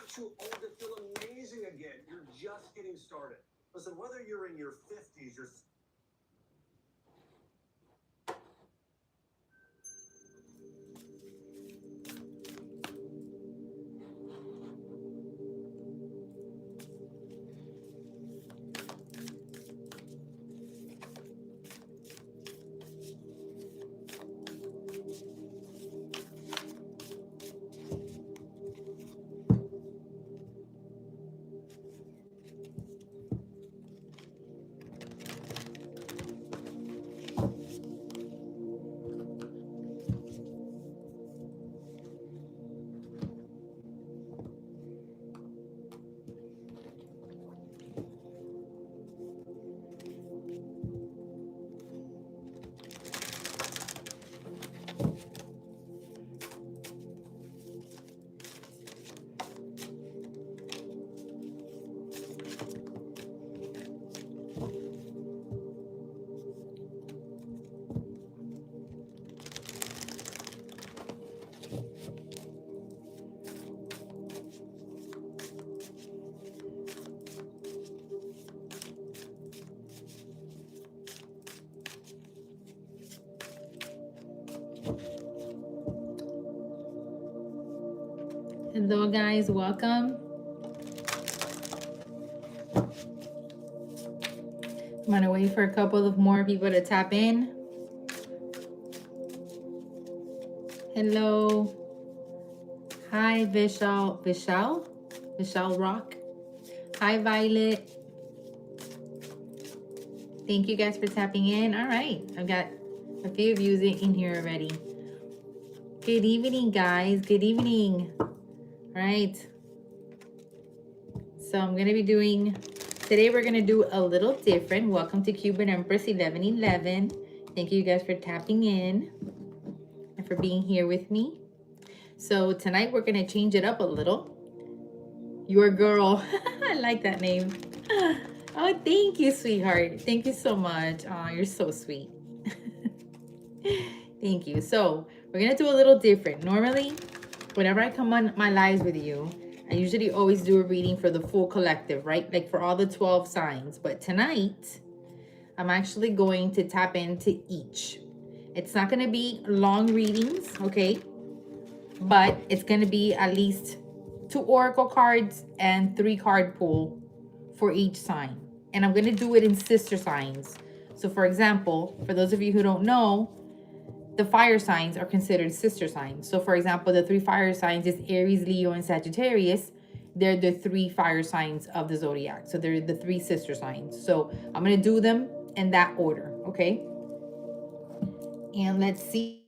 not too old to feel amazing again. You're just getting started. Listen, whether you're in your 50s, your Hello guys, welcome. I'm gonna wait for a couple of more people to tap in. Hello. Hi Vishal Rock. Hi Violet. Thank you guys for tapping in. All right, I've got a few of you in here already. Good evening guys, good evening. All right. So I'm gonna be doing, today we're gonna do a little different. Welcome to Cuban Empress 1111. Thank you guys for tapping in and for being here with me. So tonight we're gonna change it up a little. Your girl, I like that name. Oh, thank you, sweetheart. Thank you so much. Oh, you're so sweet. Thank you. So we're gonna do a little different. Normally, whenever I come on my lives with you, I usually always do a reading for the full collective, right? Like for all the 12 signs. But tonight, I'm actually going to tap into each. It's not gonna be long readings, okay? But it's gonna be at least 2 oracle cards and 3 card pull for each sign. And I'm gonna do it in sister signs. So for example, for those of you who don't know, the fire signs are considered sister signs. So for example, the 3 fire signs is Aries, Leo, and Sagittarius. They're the 3 fire signs of the zodiac. So they're the 3 sister signs. So I'm gonna do them in that order, okay? And let's see.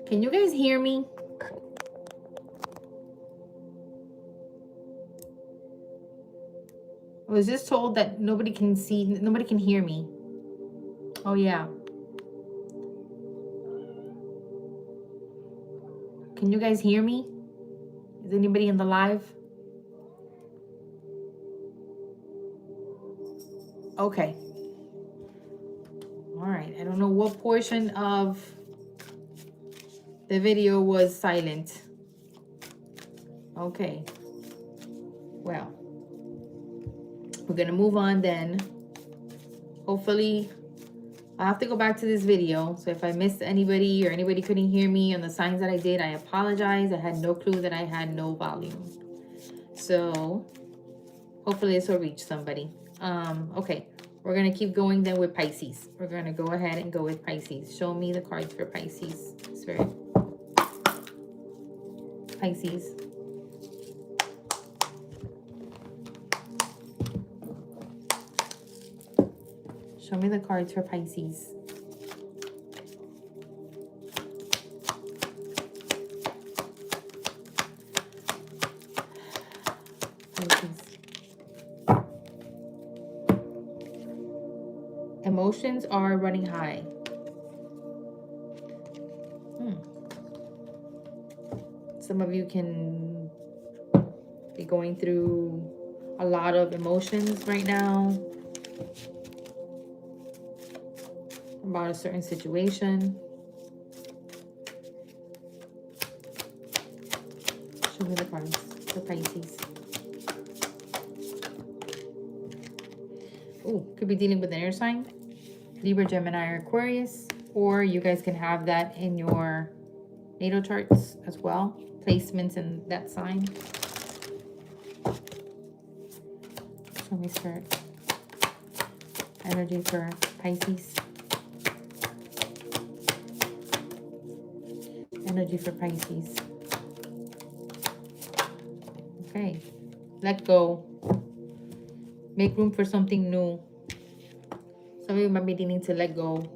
Can you guys hear me? I was just told that nobody can see, nobody can hear me. Oh yeah. Can you guys hear me? Is anybody in the live? Okay. All right. I don't know what portion of the video was silent. Okay. Well, we're going to move on then. Hopefully, I have to go back to this video. So if I missed anybody or anybody couldn't hear me on the signs that I did, I apologize. I had no clue that I had no volume. So hopefully this will reach somebody. Okay. We're going to keep going then with Pisces. We're going to go ahead and go with Pisces. Show me the cards for Pisces, Spirit. Pisces. Show me the cards for Pisces. Pisces. Emotions are running high. Some of you can be going through a lot of emotions right now about a certain situation. Show me the cards for Pisces. Oh, could be dealing with an air sign. Libra, Gemini, or Aquarius. Or you guys can have that in your natal charts as well. Placements in that sign. Show me, Spirit. Energy for Pisces. Energy for Pisces. Okay. Let go. Make room for something new. Some of you might be needing to let go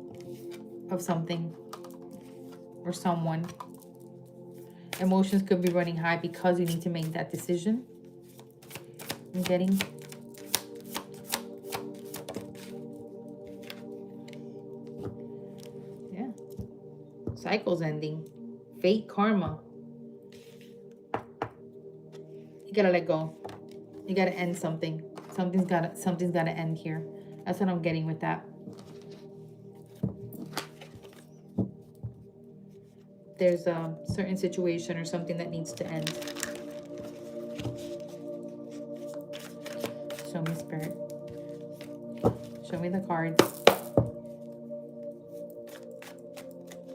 of something or someone. Emotions could be running high because you need to make that decision. I'm getting. Yeah. Cycle's ending. Fate, karma. You gotta let go. You gotta end something. Something's gotta end here. That's what I'm getting with that. There's a certain situation or something that needs to end. Show me, Spirit. Show me the cards.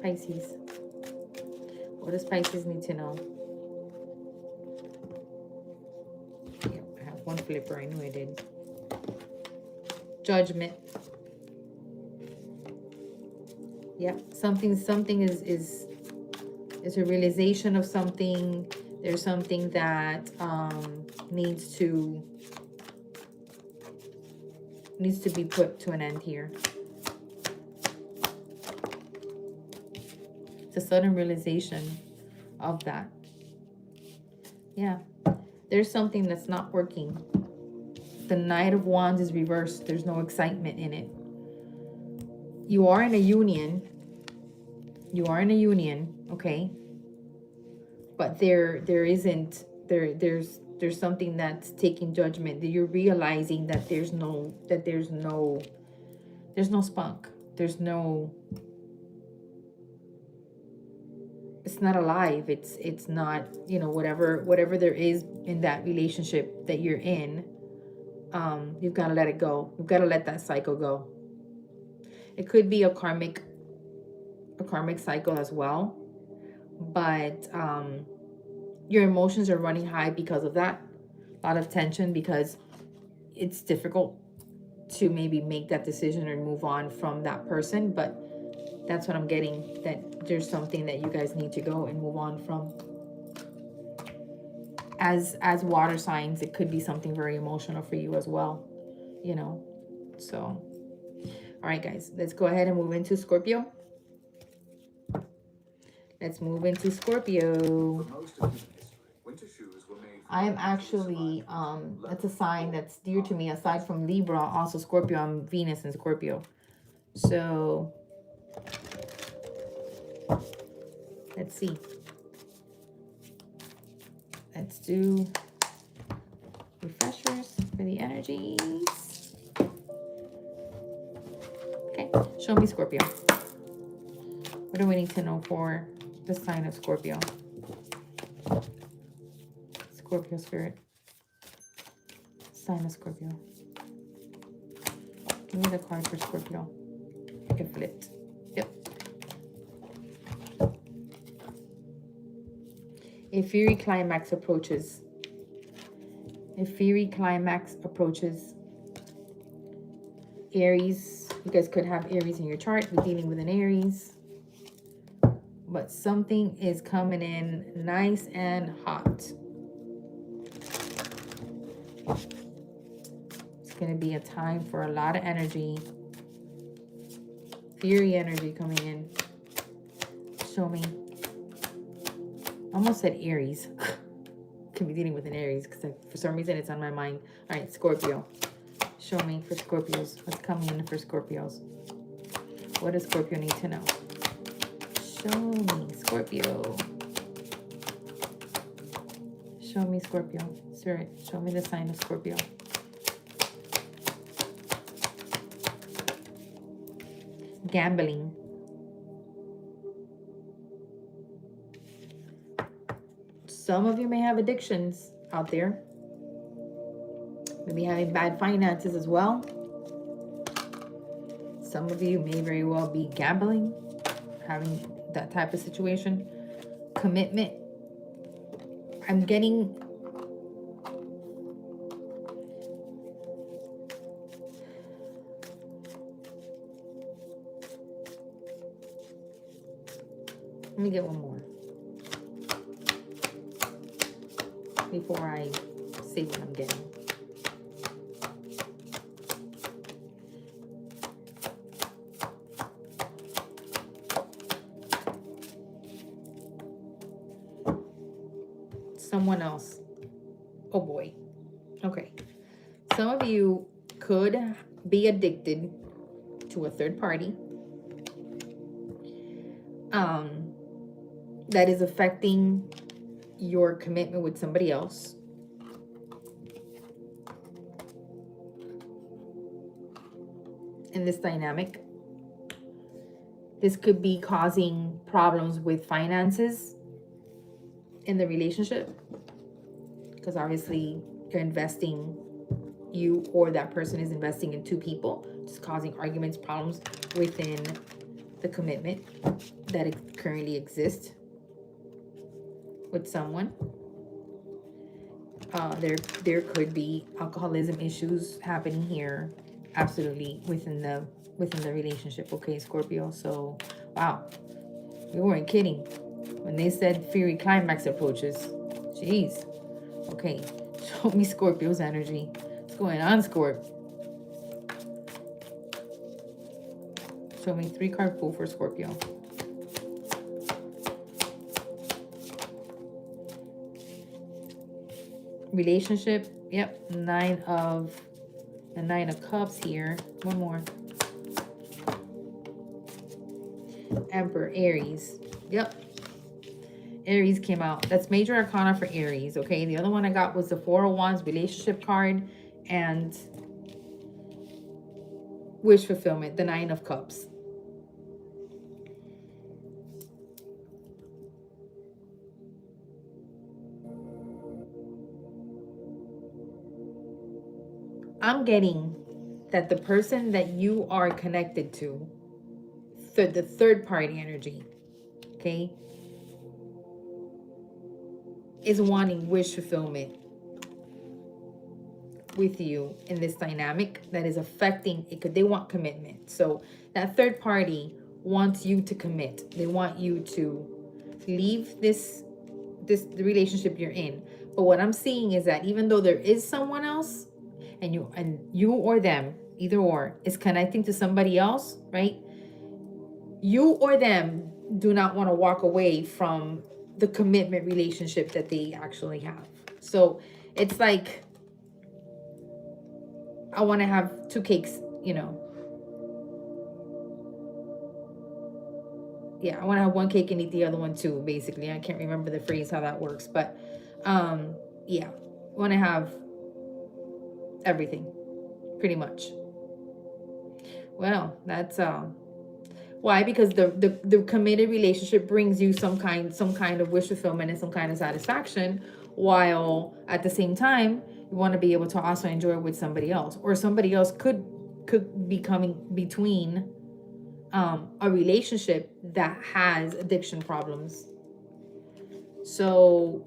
Pisces. What does Pisces need to know? Yeah, I have one flipper. I knew I did. Judgment. Yeah, something is a realization of something. There's something that needs to be put to an end here. It's a sudden realization of that. Yeah, there's something that's not working. The Knight of Wands is reversed. There's no excitement in it. You are in a union. You are in a union, okay? But there's something that's taking judgment. That you're realizing that there's no spunk. It's not alive. It's not, you know, whatever there is in that relationship that you're in. You've got to let it go. You've got to let that cycle go. It could be a karmic cycle as well, but your emotions are running high because of that. A lot of tension because it's difficult to maybe make that decision or move on from that person. But that's what I'm getting, that there's something that you guys need to go and move on from. As water signs, it could be something very emotional for you as well, you know. So, all right, guys, let's go ahead and move into Scorpio. Let's move into Scorpio. For most of human history, winter shoes were made from I am actually, that's a sign that's dear to me. Aside from Libra, also Scorpio. I'm Venus and Scorpio. So, let's see. Let's do refreshers for the energies. Okay, show me Scorpio. What do we need to know for the sign of Scorpio? Scorpio spirit. Sign of Scorpio. Give me the card for Scorpio. It flipped. Yep. A fiery climax approaches. A fiery climax approaches. Aries. You guys could have Aries in your chart. We're dealing with an Aries. But something is coming in nice and hot. It's going to be a time for a lot of energy. Fury energy coming in. Show me. Almost said Aries. Could be dealing with an Aries because for some reason it's on my mind. All right, Scorpio. Show me for Scorpios. What's coming in for Scorpios? What does Scorpio need to know? Show me Scorpio. Show me Scorpio. Spirit, show me the sign of Scorpio. Gambling. Some of you may have addictions out there. Maybe having bad finances as well. Some of you may very well be gambling, having that type of situation. Commitment. I'm getting let me get one more before I say what I'm getting. Someone else. Oh boy. Okay. Some of you could be addicted to a third party. That is affecting your commitment with somebody else. In this dynamic, this could be causing problems with finances in the relationship, because obviously you're investing, you or that person is investing in two people, just causing arguments, problems within the commitment that currently exists with someone. There could be alcoholism issues happening here, absolutely, within the relationship. Okay, Scorpio. So wow, we weren't kidding when they said fiery climax approaches. Jeez. Okay, show me Scorpio's energy. What's going on, Scorp? Show me 3-card pool for Scorpio. Relationship. Yep. The 9 of Cups here. One more. Emperor, Aries. Yep. Aries came out. That's major arcana for Aries. Okay. The other one I got was the 4 of Wands relationship card and wish fulfillment. The 9 of Cups. I'm getting that the person that you are connected to, the third party energy, okay, is wanting wish fulfillment with you in this dynamic that is affecting it. They want commitment. So that third party wants you to commit. They want you to leave the relationship you're in. But what I'm seeing is that even though there is someone else, and you or them, either or, is connecting to somebody else, right? You or them do not want to walk away from the commitment relationship that they actually have. So it's like, I want to have two cakes, you know. Yeah, I want to have one cake and eat the other one too, basically. I can't remember the phrase, how that works, but yeah, I want to have everything, pretty much. Well, that's why? Because the committed relationship brings you some kind of wish fulfillment and some kind of satisfaction, while at the same time you want to be able to also enjoy it with somebody else, or somebody else could be coming between a relationship that has addiction problems. So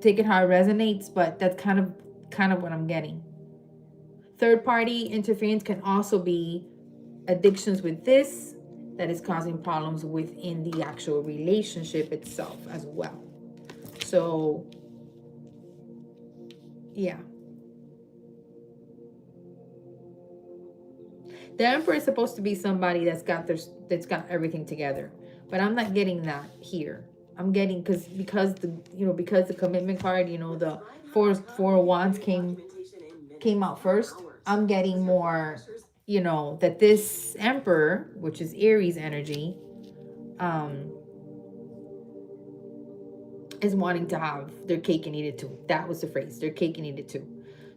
take it how it resonates, but that's kind of what I'm getting. Third party interference can also be addictions with this that is causing problems within the actual relationship itself as well. So yeah, the Emperor is supposed to be somebody that's got everything together, but I'm not getting that here. I'm getting because the commitment card, the four of wands came out first. I'm getting more, that this Emperor, which is Aries energy, is wanting to have their cake and eat it too. That was the phrase, their cake and eat it too.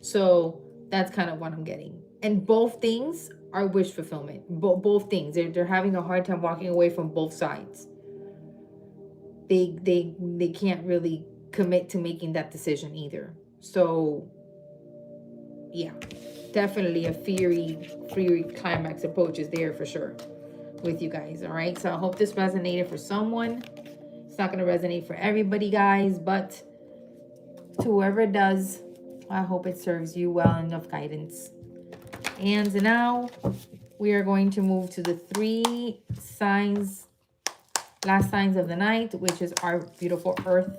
So that's kind of what I'm getting. And both things are wish fulfillment. Both things. They're having a hard time walking away from both sides. They can't really commit to making that decision either. So yeah, definitely a fiery climax approach is there for sure with you guys. All right, so I hope this resonated for someone. It's not going to resonate for everybody, guys, but to whoever it does, I hope it serves you well, enough guidance. And now we are going to move to the 3 signs, last signs of the night, which is our beautiful earth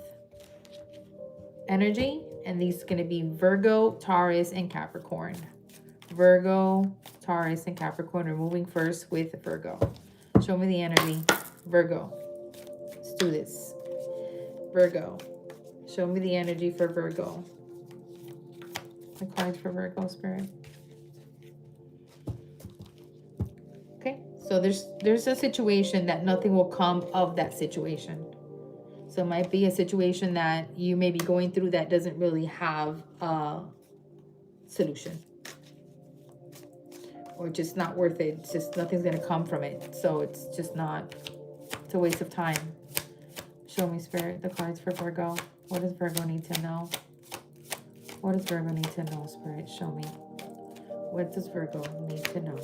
energy. And these are going to be Virgo, Taurus, and Capricorn. Virgo, Taurus, and Capricorn. We're moving first with Virgo. Show me the energy. Virgo. Let's do this. Virgo. Show me the energy for Virgo. The cards for Virgo, Spirit. Okay, so there's a situation that nothing will come of that situation. So it might be a situation that you may be going through that doesn't really have a solution. Or just not worth it. It's just nothing's going to come from it. So it's just not, it's a waste of time. Show me, Spirit, the cards for Virgo. What does Virgo need to know? What does Virgo need to know, Spirit? Show me. What does Virgo need to know?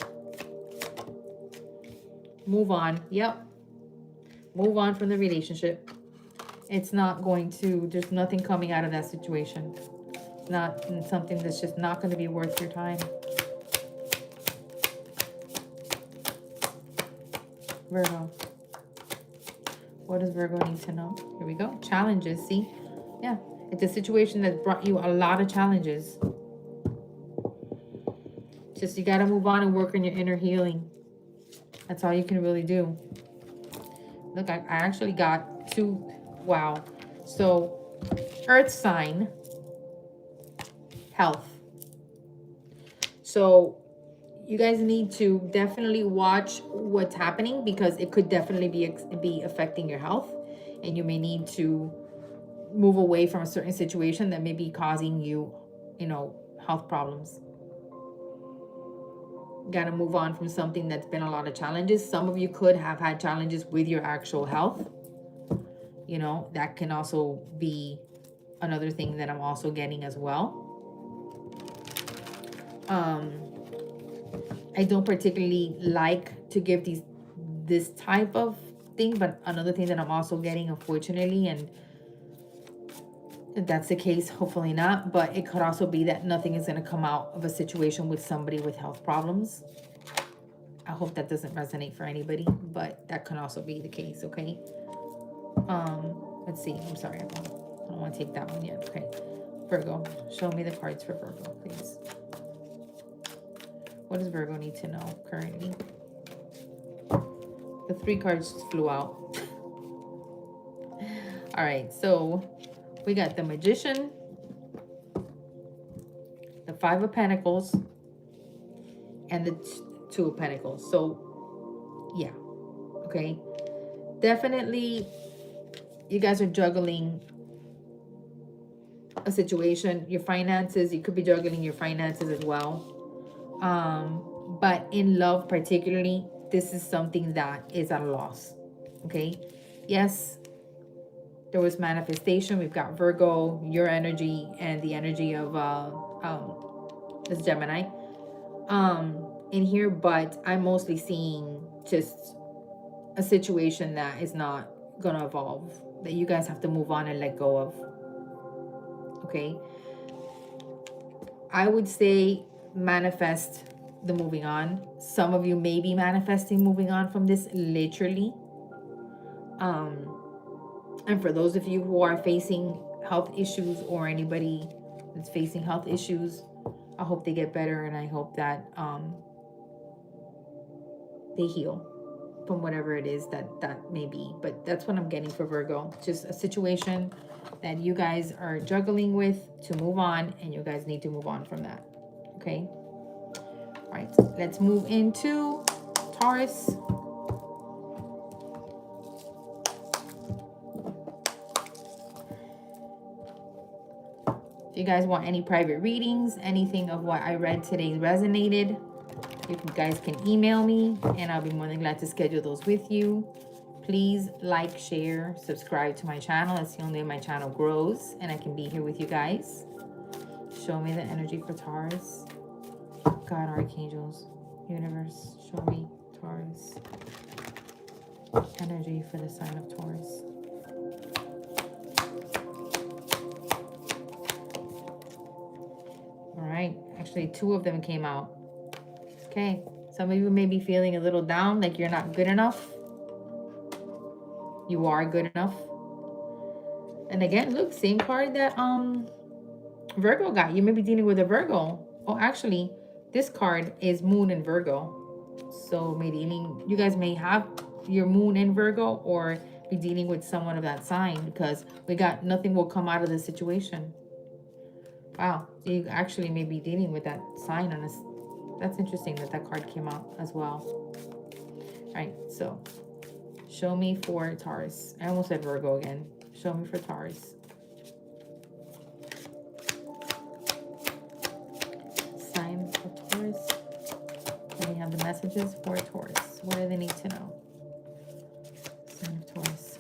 Move on. Yep. Move on from the relationship. It's not going to, there's nothing coming out of that situation. It's not something that's just not going to be worth your time. Virgo. What does Virgo need to know? Here we go. Challenges. See? Yeah. It's a situation that brought you a lot of challenges. Just you got to move on and work on your inner healing. That's all you can really do. Look, I actually got 2. Wow. So, earth sign, health. So, you guys need to definitely watch what's happening, because it could definitely be affecting your health, and you may need to move away from a certain situation that may be causing you, health problems. Got to move on from something that's been a lot of challenges. Some of you could have had challenges with your actual health. That can also be another thing that I'm also getting as well. I don't particularly like to give this type of thing, but another thing that I'm also getting, unfortunately, and if that's the case, hopefully not, but it could also be that nothing is going to come out of a situation with somebody with health problems. I hope that doesn't resonate for anybody, but that can also be the case, okay? Let's see. I'm sorry, I don't want to take that one yet. Okay. Virgo, show me the cards for Virgo, please. What does Virgo need to know currently? The 3 cards just flew out. All right, so we got the Magician, the 5 of Pentacles, and the 2 of Pentacles. So, yeah, okay. Definitely, you guys are juggling a situation, your finances. You could be juggling your finances as well. But in love particularly, this is something that is at a loss, okay? Yes, there was manifestation. We've got Virgo, your energy, and the energy of this Gemini in here, but I'm mostly seeing just a situation that is not gonna evolve, that you guys have to move on and let go of, okay? I would say manifest the moving on. Some of you may be manifesting moving on from this literally. And for those of you who are facing health issues, or anybody that's facing health issues, I hope they get better, and I hope that they heal from whatever it is that may be. But that's what I'm getting for Virgo. Just a situation that you guys are juggling with to move on, and you guys need to move on from that. Okay? All right, let's move into Taurus. If you guys want any private readings, anything of what I read today resonated, you guys can email me, and I'll be more than glad to schedule those with you. Please like, share, subscribe to my channel. It's the only way my channel grows, and I can be here with you guys. Show me the energy for Taurus. God, archangels, universe, show me Taurus. Energy for the sign of Taurus. All right, actually 2 of them came out. Okay, some of you may be feeling a little down, like you're not good enough. You are good enough. And again, look, same card that Virgo got. You may be dealing with a Virgo. Oh, actually, this card is Moon in Virgo. So maybe you guys may have your Moon in Virgo, or be dealing with someone of that sign, because we got nothing will come out of this situation. Wow, so you actually may be dealing with that sign on this. That's interesting that that card came out as well. All right, so show me for Taurus. I almost said Virgo again. Show me for Taurus. Sign for Taurus. We have the messages for Taurus. What do they need to know? Sign of Taurus.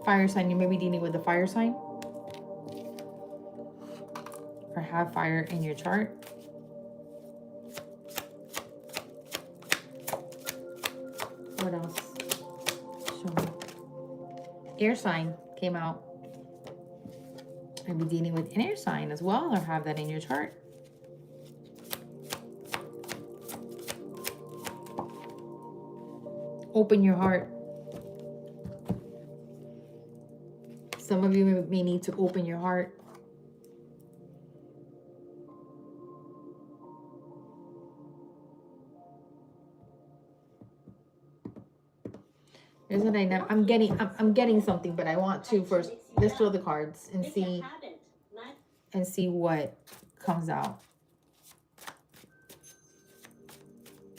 Fire sign. You may be dealing with a fire sign, or have fire in your chart. What else? Show me. Air sign came out. Maybe dealing with an air sign as well, or have that in your chart. Open your heart. Some of you may need to open your heart. Here's what I know. I'm getting something, but I want to first, let's throw the cards and see what comes out.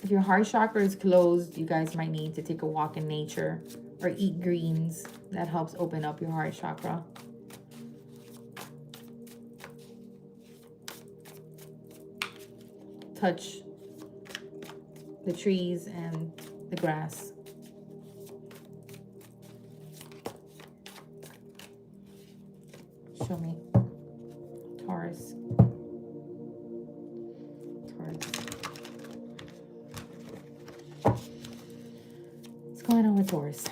If your heart chakra is closed, you guys might need to take a walk in nature or eat greens. That helps open up your heart chakra. Touch the trees and the grass. Show me. Taurus. What's going on with Taurus?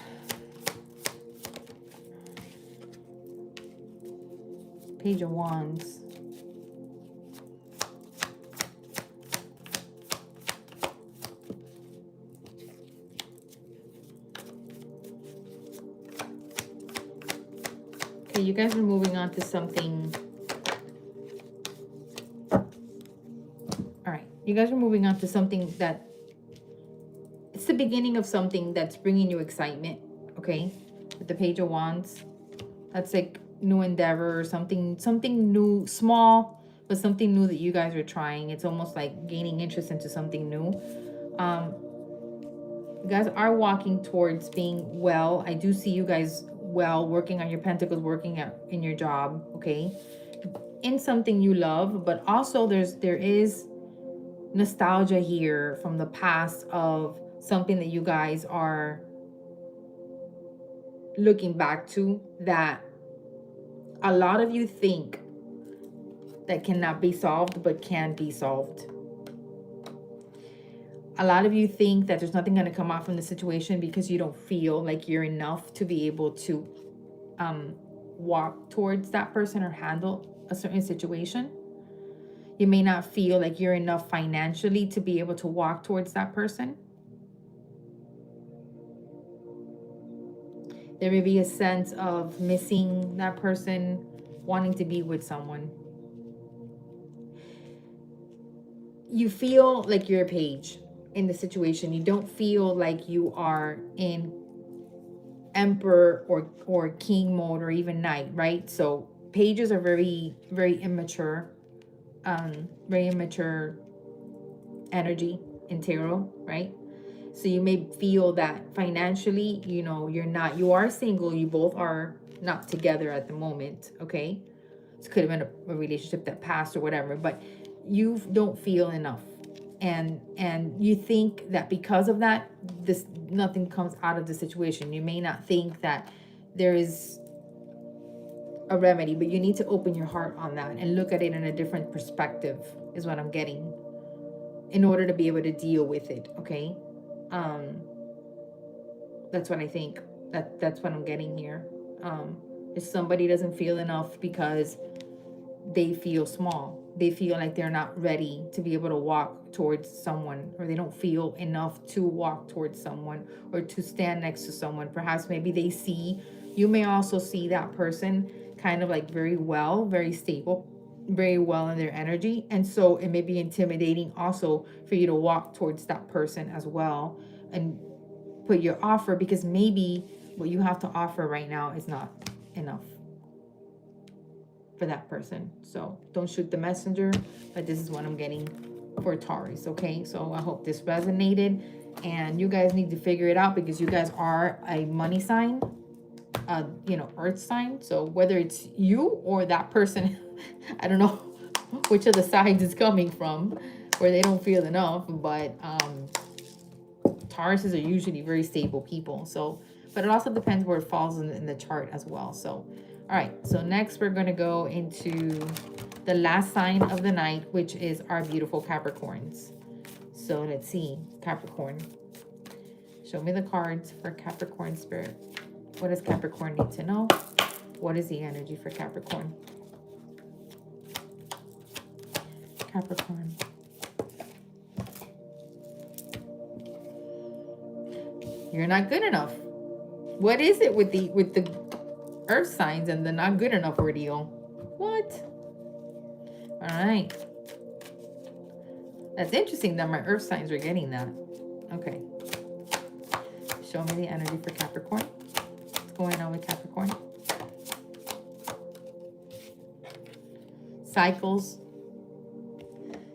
Page of Wands. Okay, you guys are moving on to something. All right, you guys are moving on to something that beginning of something that's bringing you excitement, okay? With the Page of Wands, that's like new endeavor or something new, small, but something new that you guys are trying. It's almost like gaining interest into something new. You guys are walking towards being well. I do see you guys well, working on your pentacles, working in your job, okay? In something you love, but also there is nostalgia here from the past of something that you guys are looking back to, that a lot of you think that cannot be solved but can be solved. A lot of you think that there's nothing going to come out from the situation because you don't feel like you're enough to be able to walk towards that person or handle a certain situation. You may not feel like you're enough financially to be able to walk towards that person. There may be a sense of missing that person, wanting to be with someone. You feel like you're a page in the situation. You don't feel like you are in emperor or king mode or even knight, right? So pages are very, very immature, very immature energy in tarot, right? So you may feel that financially, you know, you are single, you both are not together at the moment, okay? This could have been a relationship that passed or whatever, but you don't feel enough. And you think that because of that, nothing comes out of the situation. You may not think that there is a remedy, but you need to open your heart on that and look at it in a different perspective, is what I'm getting, in order to be able to deal with it, okay? That's what I think. That's what I'm getting here. If somebody doesn't feel enough because they feel small, they feel like they're not ready to be able to walk towards someone, or they don't feel enough to walk towards someone or to stand next to someone. Perhaps maybe you may also see that person kind of like very well, very stable, very well in their energy. And so it may be intimidating also for you to walk towards that person as well and put your offer, because maybe what you have to offer right now is not enough for that person. So don't shoot the messenger, but this is what I'm getting for Taurus, okay? So I hope this resonated, and you guys need to figure it out, because you guys are a money sign, earth sign. So whether it's you or that person, I don't know which of the sides it's coming from, where they don't feel enough, but Tauruses are usually very stable people. So, but it also depends where it falls in the chart as well. So, all right. So next we're going to go into the last sign of the night, which is our beautiful Capricorns. So let's see, Capricorn. Show me the cards for Capricorn spirit. What does Capricorn need to know? What is the energy for Capricorn? Capricorn. You're not good enough. What is it with the earth signs and the not good enough ordeal? What? All right. That's interesting that my earth signs are getting that. Okay. Show me the energy for Capricorn. What's going on with Capricorn? Cycles.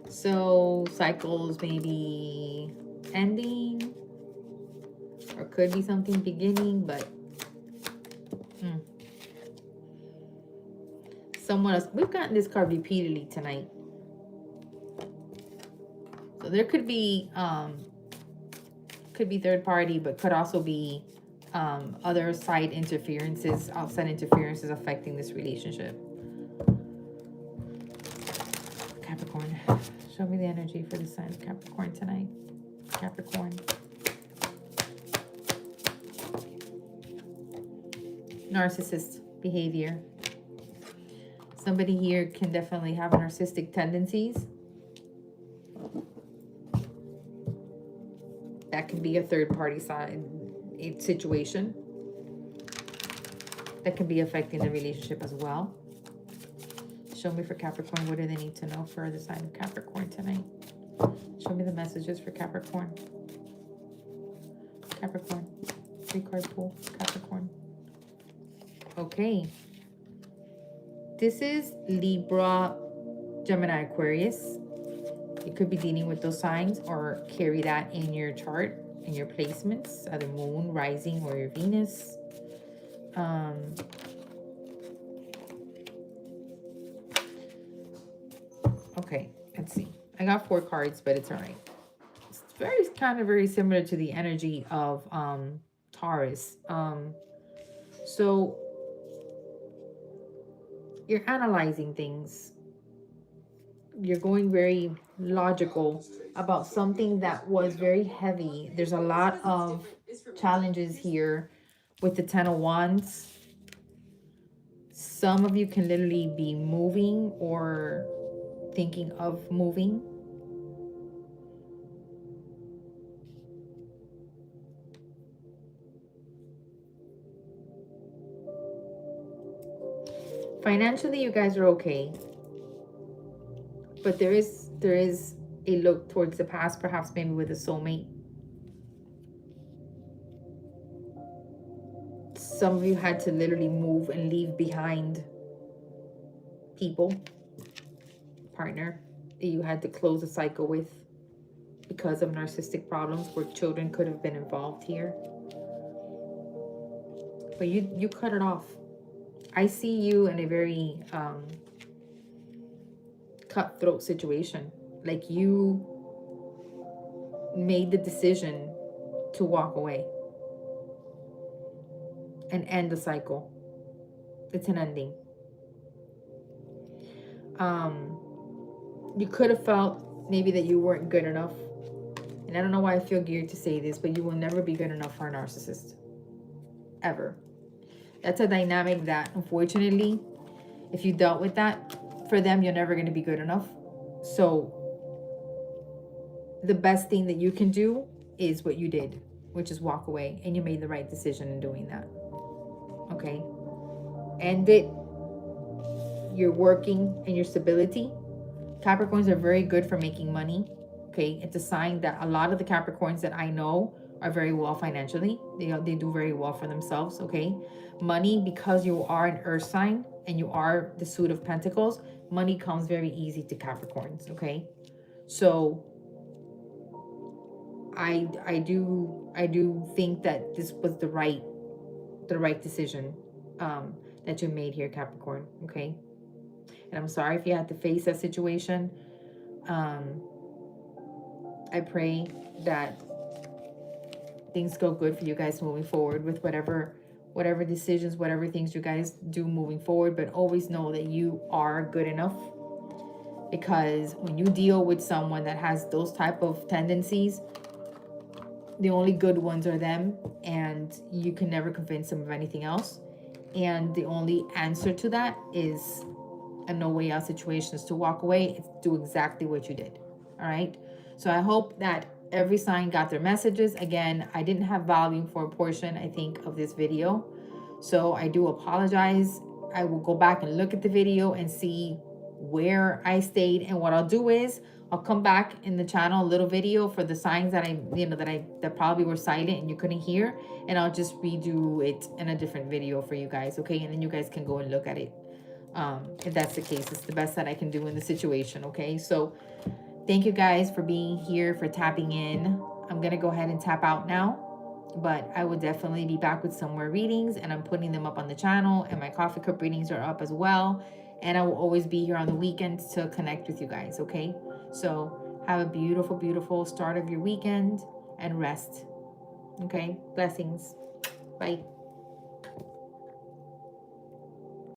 So cycles may be ending, or could be something beginning, but someone else. We've gotten this card repeatedly tonight. So there could be third party, but could also be other side interferences, outside interferences affecting this relationship. Capricorn. Show me the energy for the sign of Capricorn tonight. Capricorn. Narcissist behavior. Somebody here can definitely have narcissistic tendencies. That can be a third party side situation. That can be affecting the relationship as well. Show me for Capricorn, what do they need to know for the sign of Capricorn tonight? Show me the messages for Capricorn. Capricorn. 3-card pull. Capricorn. Okay. This is Libra, Gemini, Aquarius. You could be dealing with those signs or carry that in your chart, in your placements, either moon, rising, or your Venus. Okay, let's see. I got 4 cards, but it's all right. It's very similar to the energy of Taurus. So you're analyzing things. You're going very logical about something that was very heavy. There's a lot of challenges here with the 10 of Wands. Some of you can literally be moving or thinking of moving. Financially, you guys are okay. But there is a look towards the past, perhaps maybe with a soulmate. Some of you had to literally move and leave behind people, partner, that you had to close a cycle with because of narcissistic problems where children could have been involved here. But you cut it off. I see you in a very cutthroat situation. Like you made the decision to walk away and end the cycle. It's an ending. You could have felt maybe that you weren't good enough. And I don't know why I feel geared to say this, but you will never be good enough for a narcissist. Ever. That's a dynamic that, unfortunately, if you dealt with that, for them, you're never going to be good enough. So the best thing that you can do is what you did, which is walk away. And you made the right decision in doing that. Okay? End it. Your working and your stability. Capricorns are very good for making money. Okay? It's a sign that a lot of the Capricorns that I know are very well financially. They do very well for themselves. Okay? Money, because you are an earth sign and you are the suit of pentacles, money comes very easy to Capricorns. Okay? So I do think that this was the right decision that you made here, Capricorn. Okay? And I'm sorry if you had to face that situation. I pray that things go good for you guys moving forward with whatever decisions, whatever things you guys do moving forward. But always know that you are good enough, because when you deal with someone that has those type of tendencies, the only good ones are them, and you can never convince them of anything else. And the only answer to that is a no way out situation, is to walk away. It's do exactly what you did. All right. So I hope that every sign got their messages. Again, I didn't have volume for a portion, I think, of this video. So I do apologize. I will go back and look at the video and see where I stayed. And what I'll do is I'll come back in the channel, a little video for the signs that that probably were silent and you couldn't hear. And I'll just redo it in a different video for you guys. Okay. And then you guys can go and look at it. If that's the case, it's the best that I can do in the situation. Okay, so thank you guys for being here, for tapping in. I'm gonna go ahead and tap out now, but I will definitely be back with some more readings, and I'm putting them up on the channel, and my coffee cup readings are up as well. And I will always be here on the weekends to connect with you guys. Okay, so have a beautiful, beautiful start of your weekend and rest. Okay, blessings. Bye.